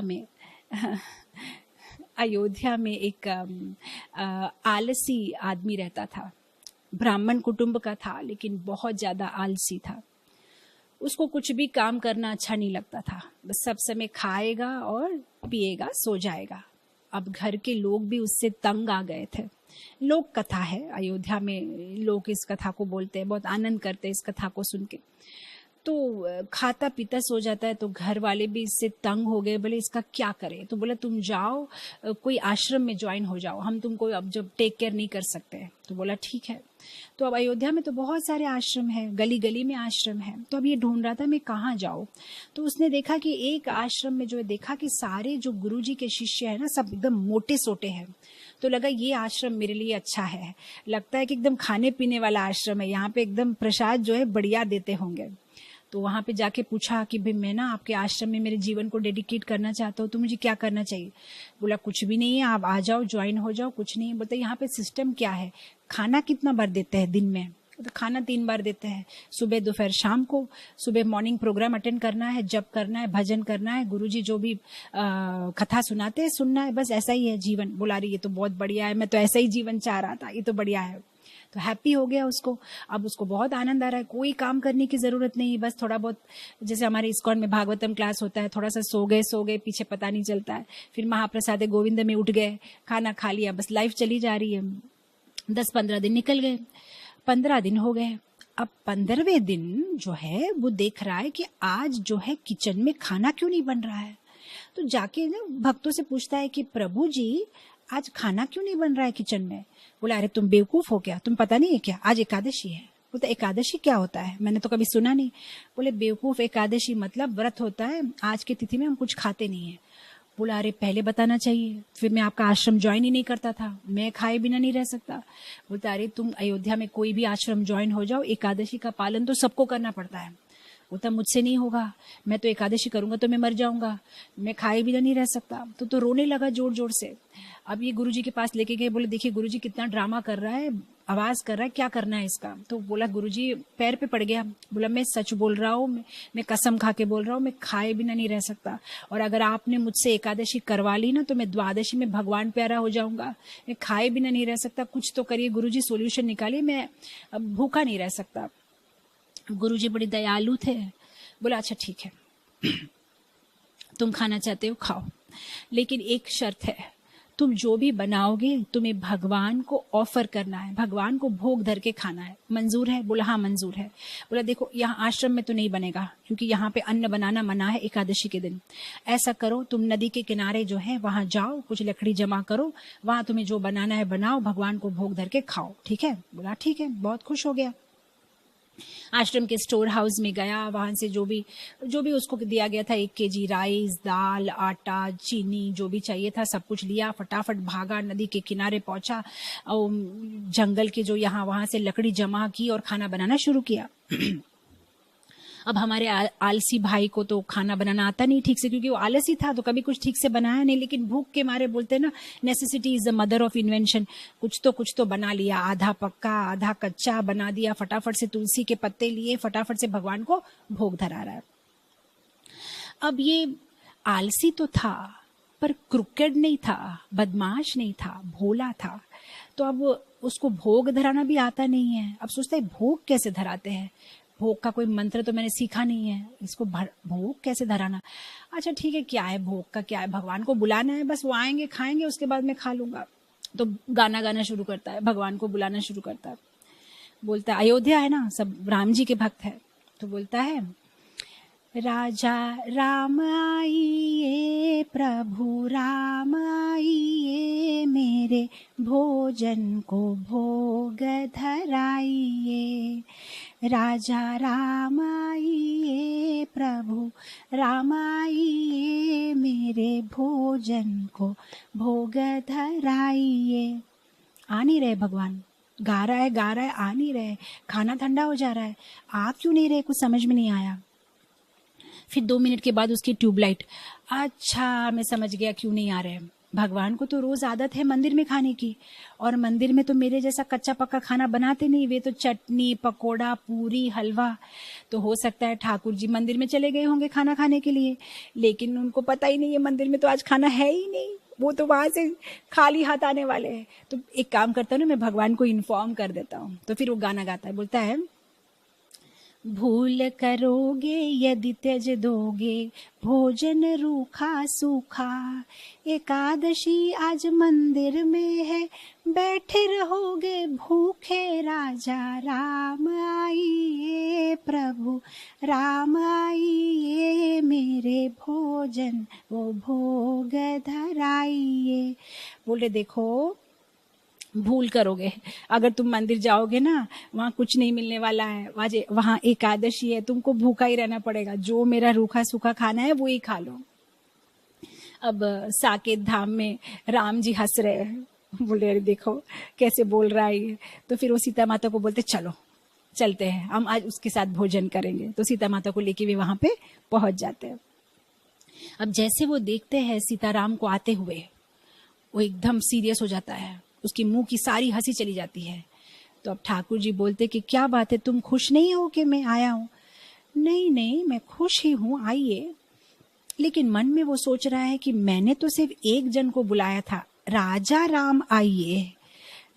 में अयोध्या में एक आलसी आदमी रहता था। ब्राह्मण कुटुंब का था, लेकिन बहुत ज्यादा आलसी था। उसको कुछ भी काम करना अच्छा नहीं लगता था। बस सब समय खाएगा और पिएगा, सो जाएगा। अब घर के लोग भी उससे तंग आ गए थे। लोक कथा है, अयोध्या में लोग इस कथा को बोलते हैं, बहुत आनंद करते हैं इस कथा को सुन के। तो खाता पीता सो जाता है, तो घर वाले भी इससे तंग हो गए। बोले इसका क्या करें? तो बोला तुम जाओ कोई आश्रम में ज्वाइन हो जाओ, हम तुमको अब जब टेक केयर नहीं कर सकते। तो बोला ठीक है। तो अब अयोध्या में तो बहुत सारे आश्रम है, गली गली में आश्रम है। तो अब ये ढूंढ रहा था मैं कहाँ जाऊँ। तो उसने देखा कि एक आश्रम में जो है, देखा कि सारे जो गुरुजी के शिष्य है ना, सब एकदम मोटे सोटे हैं। तो लगा ये आश्रम मेरे लिए अच्छा है। लगता है कि एकदम खाने पीने वाला आश्रम है, यहाँ पे एकदम प्रसाद जो है बढ़िया देते होंगे। तो वहां पे जाके पूछा कि भाई मैं ना आपके आश्रम में मेरे जीवन को डेडिकेट करना चाहता हूँ, तो मुझे क्या करना चाहिए? बोला कुछ भी नहीं है, आप आ जाओ, ज्वाइन हो जाओ, कुछ नहीं है। बोलते यहाँ पे सिस्टम क्या है, खाना कितना बार देते हैं दिन में? तो खाना 3 बार देते हैं, सुबह दोपहर शाम को। सुबह मॉर्निंग प्रोग्राम अटेंड करना है, जप करना है, भजन करना है, गुरुजी जो भी कथा सुनाते हैं सुनना है, बस ऐसा ही है जीवन। बोला रही ये तो बहुत बढ़िया है, मैं तो ऐसा ही जीवन चाह रहा था, ये तो बढ़िया है। तो हैप्पी हो गया उसको। अब उसको बहुत आनंद आ रहा है, कोई काम करने की जरूरत नहीं, बस थोड़ा बहुत जैसे हमारे इस्कॉन में भागवतम क्लास होता है, थोड़ा सा सो गए पीछे पता नहीं चलता है, फिर महाप्रसाद गोविंद में उठ गए, खाना खा लिया, बस लाइफ चली जा रही है। 10-15 दिन निकल गए, 15 दिन हो गए। अब 15वें दिन जो है वो देख रहा है कि आज जो है किचन में खाना क्यों नहीं बन रहा है। तो जाके ना भक्तों से पूछता है कि प्रभु जी आज खाना क्यों नहीं बन रहा है किचन में? बोला अरे तुम बेवकूफ हो क्या, तुम पता नहीं है क्या आज एकादशी है? बोलता एकादशी क्या होता है, मैंने तो कभी सुना नहीं। बोले बेवकूफ, एकादशी मतलब व्रत होता है, आज की तिथि में हम कुछ खाते नहीं है। बोला अरे पहले बताना चाहिए, फिर मैं आपका आश्रम ज्वाइन ही नहीं करता था, मैं खाए बिना नहीं रह सकता। बोलता अरे तुम अयोध्या में कोई भी आश्रम ज्वाइन हो जाओ, एकादशी का पालन तो सबको करना पड़ता है। बोलता मुझसे नहीं होगा, मैं तो एकादशी करूंगा तो मैं मर जाऊंगा, मैं खाए बिना नहीं रह सकता। तो रोने लगा जोर जोर से। अब ये गुरुजी के पास लेके गए, बोले देखिए गुरुजी कितना ड्रामा कर रहा है, आवाज कर रहा है, क्या करना है इसका? तो बोला गुरुजी पैर पे पड़ गया, बोला मैं सच बोल रहा हूँ, मैं कसम खा के बोल रहा हूँ, मैं खाए बिना नहीं रह सकता, और अगर आपने मुझसे एकादशी करवा ली ना तो मैं द्वादशी में भगवान प्यारा हो जाऊंगा, मैं खाए बिना नहीं रह सकता, कुछ तो करिए गुरुजी, सोल्यूशन निकालिए, मैं अब भूखा नहीं रह सकता। गुरुजी बड़े दयालु थे। बोला अच्छा ठीक है, तुम खाना चाहते हो खाओ, लेकिन एक शर्त है, तुम जो भी बनाओगे तुम्हें भगवान को ऑफर करना है, भगवान को भोग धर के खाना है। मंजूर है? बोला हाँ मंजूर है। बोला देखो यहाँ आश्रम में तो नहीं बनेगा, क्योंकि यहाँ पे अन्न बनाना मना है एकादशी के दिन। ऐसा करो तुम नदी के किनारे जो है वहां जाओ, कुछ लकड़ी जमा करो, वहां तुम्हें जो बनाना है बनाओ, भगवान को भोग धर के खाओ, ठीक है? बोला ठीक है, बहुत खुश हो गया। आश्रम के स्टोर हाउस में गया, वहां से जो भी उसको दिया गया था, 1 kg राइस, दाल, आटा, चीनी, जो भी चाहिए था सब कुछ लिया, फटाफट भागा, नदी के किनारे पहुंचा, और जंगल के जो यहाँ वहां से लकड़ी जमा की और खाना बनाना शुरू किया। अब हमारे आलसी भाई को तो खाना बनाना आता नहीं ठीक से, क्योंकि वो आलसी था तो कभी कुछ ठीक से बनाया नहीं, लेकिन भूख के मारे बोलते ना necessity is the mother of invention, कुछ तो बना लिया, आधा पक्का आधा कच्चा बना दिया, फटाफट से तुलसी के पत्ते लिए, फटाफट से भगवान को भोग धरा रहा है। अब ये आलसी तो था पर क्रुकेड नहीं था, बदमाश नहीं था, भोला था। तो अब उसको भोग धराना भी आता नहीं है। अब सोचता है भोग कैसे धराते हैं, भोग का कोई मंत्र तो मैंने सीखा नहीं है, इसको भोग कैसे धराना? अच्छा ठीक है, क्या है भोग का, क्या है, भगवान को बुलाना है, बस वो आएंगे खाएंगे उसके बाद मैं खा लूंगा। तो गाना शुरू करता है, भगवान को बुलाना शुरू करता है। बोलता है अयोध्या है ना, सब राम जी के भक्त है, तो बोलता है राजा राम आइए, प्रभु राम आइए, मेरे भोजन को भोग धराइए। राजा राम आइए, प्रभु राम आइए, मेरे भोजन को भोग धराइए। आ नहीं रहे भगवान, गा रहा है, आ नहीं रहे, खाना ठंडा हो जा रहा है, आ क्यों नहीं रहे, कुछ समझ में नहीं आया। फिर 2 मिनट के बाद उसकी ट्यूबलाइट, अच्छा मैं समझ गया क्यों नहीं आ रहे। भगवान को तो रोज आदत है मंदिर में खाने की, और मंदिर में तो मेरे जैसा कच्चा पक्का खाना बनाते नहीं, वे तो चटनी पकोड़ा पूरी हलवा। तो हो सकता है ठाकुर जी मंदिर में चले गए होंगे खाना खाने के लिए, लेकिन उनको पता ही नहीं है मंदिर में तो आज खाना है ही नहीं, वो तो वहां से खाली हाथ आने वाले हैं। तो एक काम करता हूँ ना, मैं भगवान को इन्फॉर्म कर देता हूँ। तो फिर वो गाना गाता है, बोलता है, भूल करोगे यदि त्यज दोगे भोजन रूखा सूखा, एकादशी आज मंदिर में है बैठे रहोगे भूखे, राजा राम आइए प्रभु राम आइए, मेरे भोजन वो भोग धराइए। बोले देखो, भूल करोगे, अगर तुम मंदिर जाओगे ना वहाँ कुछ नहीं मिलने वाला है, वहाँ एकादशी है, तुमको भूखा ही रहना पड़ेगा, जो मेरा रूखा सूखा खाना है वो ही खा लो। अब साकेत धाम में राम जी हंस रहे हैं, बोले अरे देखो कैसे बोल रहा है ये। तो फिर वो सीता माता को बोलते चलो चलते हैं, हम आज उसके साथ भोजन करेंगे। तो सीता माता को लेके वे वहां पे पहुंच जाते हैं। अब जैसे वो देखते हैं सीताराम को आते हुए, वो एकदम सीरियस हो जाता है, उसकी मुंह की सारी हंसी चली जाती है। तो अब ठाकुर जी बोलते कि क्या बात है, तुम खुश नहीं हो कि मैं आया हूँ? नहीं नहीं, मैं खुश ही हूँ, आइए। लेकिन मन में वो सोच रहा है कि मैंने तो सिर्फ एक जन को बुलाया था, राजा राम आइए,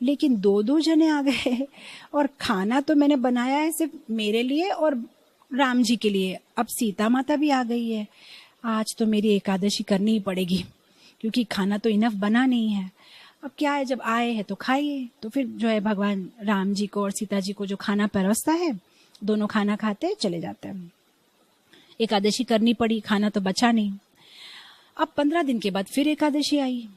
लेकिन दो दो जने आ गए, और खाना तो मैंने बनाया है सिर्फ मेरे लिए और राम जी के लिए, अब सीता माता भी आ गई है, आज तो मेरी एकादशी करनी ही पड़ेगी क्योंकि खाना तो इनफ बना नहीं है। अब क्या है, जब आए हैं तो खाइए। तो फिर जो है भगवान राम जी को और सीता जी को जो खाना परोसता है, दोनों खाना खाते चले जाते हैं। एकादशी करनी पड़ी, खाना तो बचा नहीं। अब 15 दिन के बाद फिर एकादशी आई।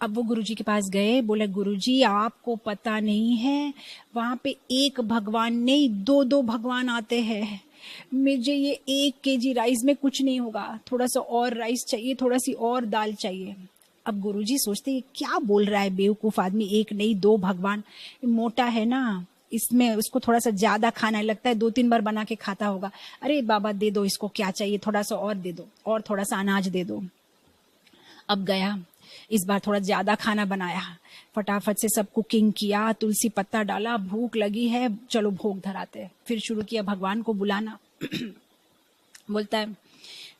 अब वो गुरुजी के पास गए, बोले गुरुजी आपको पता नहीं है, वहां पे एक भगवान नहीं दो दो भगवान आते हैं, मुझे ये 1 kg राइस में कुछ नहीं होगा, थोड़ा सा और राइस चाहिए, थोड़ा सी और दाल चाहिए। अब गुरुजी सोचते ये क्या बोल रहा है बेवकूफ आदमी, एक नहीं दो भगवान, मोटा है ना, इसमें उसको थोड़ा सा ज्यादा खाना लगता है, 2-3 बार बना के खाता होगा। अरे बाबा दे दो इसको, क्या चाहिए, थोड़ा सा और दे दो, और थोड़ा सा अनाज दे दो। अब गया, इस बार थोड़ा ज्यादा खाना बनाया, फटाफट से सब कुकिंग किया, तुलसी पत्ता डाला, भूख लगी है, चलो भोग धराते। फिर शुरू किया भगवान को बुलाना। बोलता है,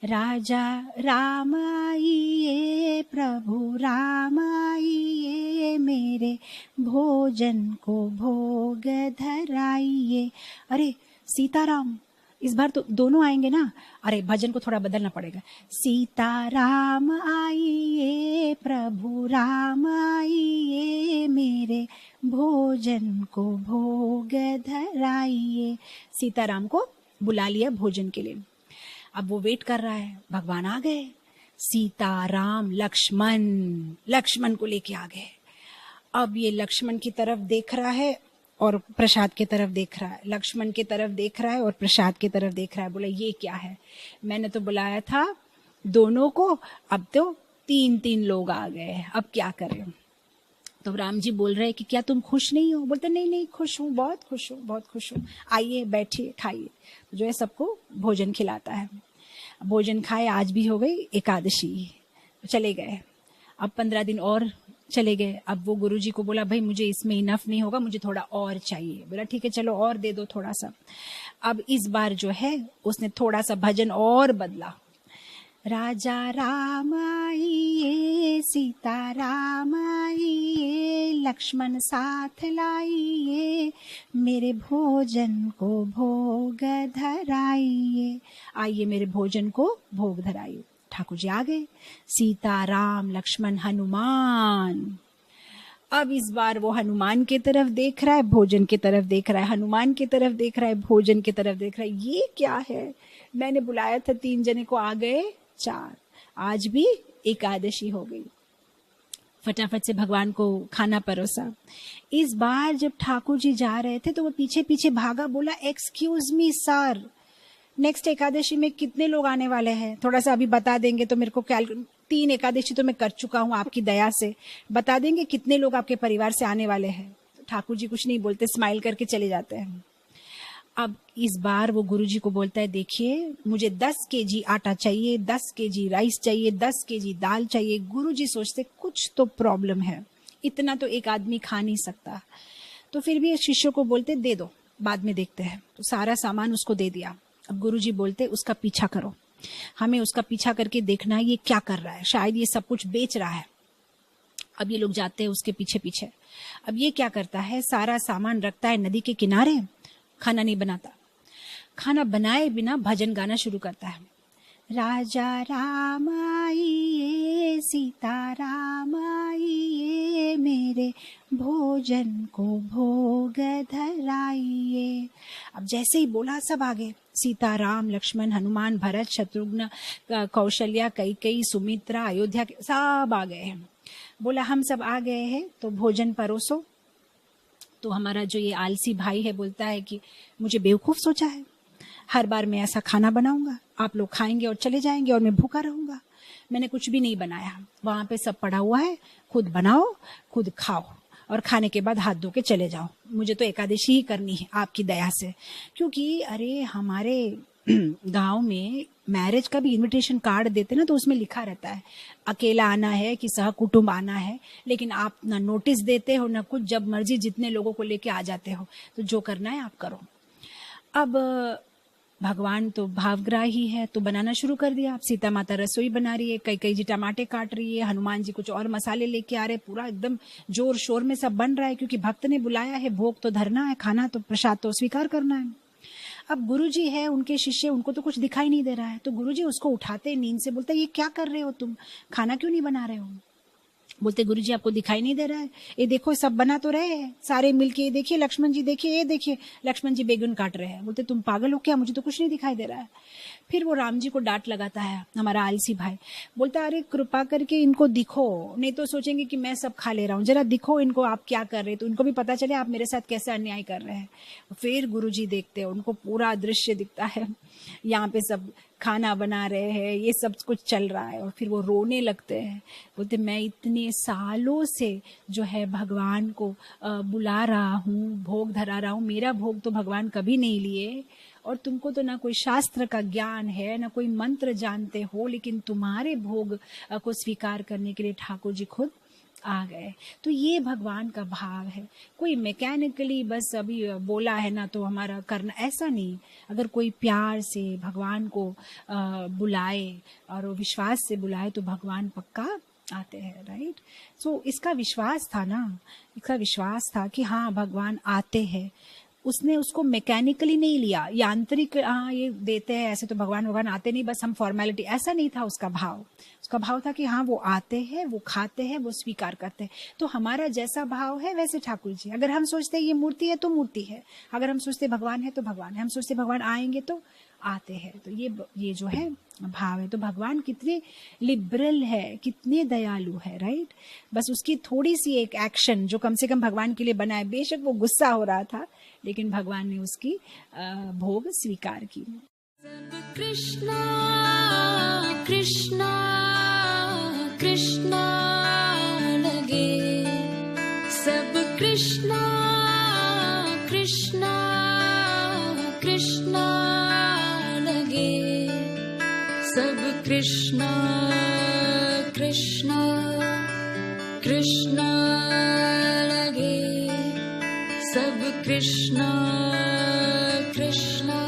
राजा राम आइए प्रभु राम आइए, मेरे भोजन को भोग धराइए। अरे सीताराम, इस बार तो दोनों आएंगे ना, अरे भजन को थोड़ा बदलना पड़ेगा, सीताराम आइए प्रभु राम आइए, मेरे भोजन को भोग धराइए। सीताराम को बुला लिया भोजन के लिए। अब वो वेट कर रहा है, भगवान आ गए, सीता राम लक्ष्मण को लेके आ गए। अब ये लक्ष्मण की तरफ देख रहा है और प्रसाद की तरफ देख रहा है, लक्ष्मण की तरफ देख रहा है और प्रसाद की तरफ देख रहा है। बोला ये क्या है, मैंने तो बुलाया था दोनों को, अब तो 3-3 लोग आ गए, अब क्या करें। तो राम जी बोल रहे हैं कि क्या तुम खुश नहीं हो? बोलते नहीं नहीं खुश हूँ, बहुत खुश हूँ, बहुत खुश हूँ, आइए बैठिए खाइए। जो है सबको भोजन खिलाता है। भोजन खाए, आज भी हो गई एकादशी, चले गए। अब 15 दिन और चले गए। अब वो गुरुजी को बोला भाई मुझे इसमें इनफ नहीं होगा, मुझे थोड़ा और चाहिए। बोला ठीक है चलो और दे दो थोड़ा सा। अब इस बार जो है उसने थोड़ा सा भजन और बदला, राजा राम आइए सीता राम आइए, लक्ष्मण साथ लाइए, मेरे भोजन को भोग धराइए। आइए मेरे भोजन को भोग धराइए। ठाकुर जी आ गए, सीता राम लक्ष्मण हनुमान। अब इस बार वो हनुमान की तरफ देख रहा है, भोजन की तरफ देख रहा है, हनुमान की तरफ देख रहा है, भोजन की तरफ देख रहा है। ये क्या है, मैंने बुलाया था 3 जने को, आ गए 4, आज भी एकादशी हो गई। फटाफट से भगवान को खाना परोसा। इस बार जब ठाकुर जी जा रहे थे तो वो पीछे पीछे भागा, बोला excuse me sir, next Ekadashi में कितने लोग आने वाले हैं, थोड़ा सा अभी बता देंगे तो मेरे को 3 एकादशी तो मैं कर चुका हूँ आपकी दया से, बता देंगे कितने लोग आपके परिवार से आने वाले हैं। ठाकुर जी कुछ नहीं बोलते, स्माइल करके चले जाते हैं। अब इस बार वो गुरुजी को बोलता है, देखिए मुझे 10 केजी आटा चाहिए, 10 केजी राइस चाहिए, 10 केजी दाल चाहिए। गुरुजी सोचते कुछ तो प्रॉब्लम है, इतना तो एक आदमी खा नहीं सकता। तो फिर भी शिष्य को बोलते दे दो, बाद में देखते हैं। तो सारा सामान उसको दे दिया। अब गुरुजी बोलते उसका पीछा करो, हमें उसका पीछा करके देखना है ये क्या कर रहा है, शायद ये सब कुछ बेच रहा है। अब ये लोग जाते हैं उसके पीछे पीछे। अब ये क्या करता है, सारा सामान रखता है नदी के किनारे, खाना नहीं बनाता। खाना बनाए बिना भजन गाना शुरू करता है। राजा राम आइए, सीता राम आइए, मेरे भोजन को भोग धराइए। अब जैसे ही बोला सब आ गए, सीता राम लक्ष्मण हनुमान भरत शत्रुघ्न कौशल्या कैकेयी सुमित्रा अयोध्या के सब आ गए हैं। बोला हम सब आ गए हैं तो भोजन परोसो। तो हमारा जो ये आलसी भाई है बोलता है कि मुझे बेवकूफ सोचा है, हर बार मैं ऐसा खाना बनाऊंगा, आप लोग खाएंगे और चले जाएंगे और मैं भूखा रहूंगा। मैंने कुछ भी नहीं बनाया, वहां पे सब पड़ा हुआ है, खुद बनाओ खुद खाओ और खाने के बाद हाथ धो के चले जाओ। मुझे तो एकादशी ही करनी है आपकी दया से। क्योंकि अरे हमारे गांव में मैरिज का भी इनविटेशन कार्ड देते ना, तो उसमें लिखा रहता है अकेला आना है कि सह कुटुंब आना है, लेकिन आप ना नोटिस देते हो ना कुछ, जब मर्जी जितने लोगों को लेके आ जाते हो, तो जो करना है आप करो। अब भगवान तो भावग्राही है, तो बनाना शुरू कर दिया। सीता माता रसोई बना रही है, कैकेयी जी टमाटे काट रही है, हनुमान जी कुछ और मसाले लेके आ रहे, पूरा एकदम जोर शोर में सब बन रहा है, क्योंकि भक्त ने बुलाया है, भोग तो धरना है, खाना तो प्रसाद तो स्वीकार करना है। अब गुरुजी है, उनके शिष्य, उनको तो कुछ दिखाई नहीं दे रहा है, तो गुरुजी उसको उठाते नींद से, बोलते ये क्या कर रहे हो तुम, खाना क्यों नहीं बना रहे हो? बोलते गुरुजी आपको दिखाई नहीं दे रहा है, ये देखो सब बना तो रहे हैं सारे मिलके, ये देखिए लक्ष्मण जी, देखिए ये देखिए लक्ष्मण जी बैगन काट रहे हैं। बोलते तुम पागल हो क्या, मुझे तो कुछ नहीं दिखाई दे रहा है। फिर वो राम जी को डांट लगाता है हमारा आलसी भाई, बोलता अरे कृपा करके इनको दिखो, नहीं तो सोचेंगे कि मैं सब खा ले रहा हूँ, जरा दिखो इनको आप क्या कर रहे, तो इनको भी पता चले आप मेरे साथ कैसे अन्याय कर रहे हैं। फिर गुरुजी देखते हैं, उनको पूरा दृश्य दिखता है, यहाँ पे सब खाना बना रहे हैं, ये सब कुछ चल रहा है, और फिर वो रोने लगते हैं। बोलते मैं इतने सालों से जो है भगवान को बुला रहा हूँ, भोग धरा रहा हूँ, मेरा भोग तो भगवान कभी नहीं लिए, और तुमको तो ना कोई शास्त्र का ज्ञान है ना कोई मंत्र जानते हो, लेकिन तुम्हारे भोग को स्वीकार करने के लिए ठाकुर जी खुद आ गए। तो ये भगवान का भाव है। कोई मैकेनिकली बस अभी बोला है ना तो हमारा करना, ऐसा नहीं। अगर कोई प्यार से भगवान को बुलाए और विश्वास से बुलाए तो भगवान पक्का आते हैं, राइट। सो इसका विश्वास था ना, इसका विश्वास था कि हाँ भगवान आते हैं। उसने उसको मैकेनिकली नहीं लिया, यांत्रिक हाँ ये देते हैं ऐसे तो भगवान आते नहीं, बस हम फॉर्मेलिटी, ऐसा नहीं था उसका भाव। उसका भाव था कि हाँ वो आते हैं, वो खाते हैं, वो स्वीकार करते हैं। तो हमारा जैसा भाव है वैसे ठाकुर जी, अगर हम सोचते हैं ये मूर्ति है तो मूर्ति है, अगर हम सोचते भगवान है तो भगवान है, हम सोचते भगवान आएंगे तो आते हैं। तो ये जो है भाव है। तो भगवान कितने लिबरल है, कितने दयालु है, राइट। बस उसकी थोड़ी सी एक एक्शन जो कम से कम भगवान के लिए बना है, बेशक वो गुस्सा हो रहा था लेकिन भगवान ने उसकी भोग स्वीकार की। सब कृष्णा कृष्णा कृष्णा लगे, सब कृष्णा कृष्णा कृष्णा लगे, सब कृष्णा कृष्णा कृष्णा लगे, सब कृष्णा कृष्णा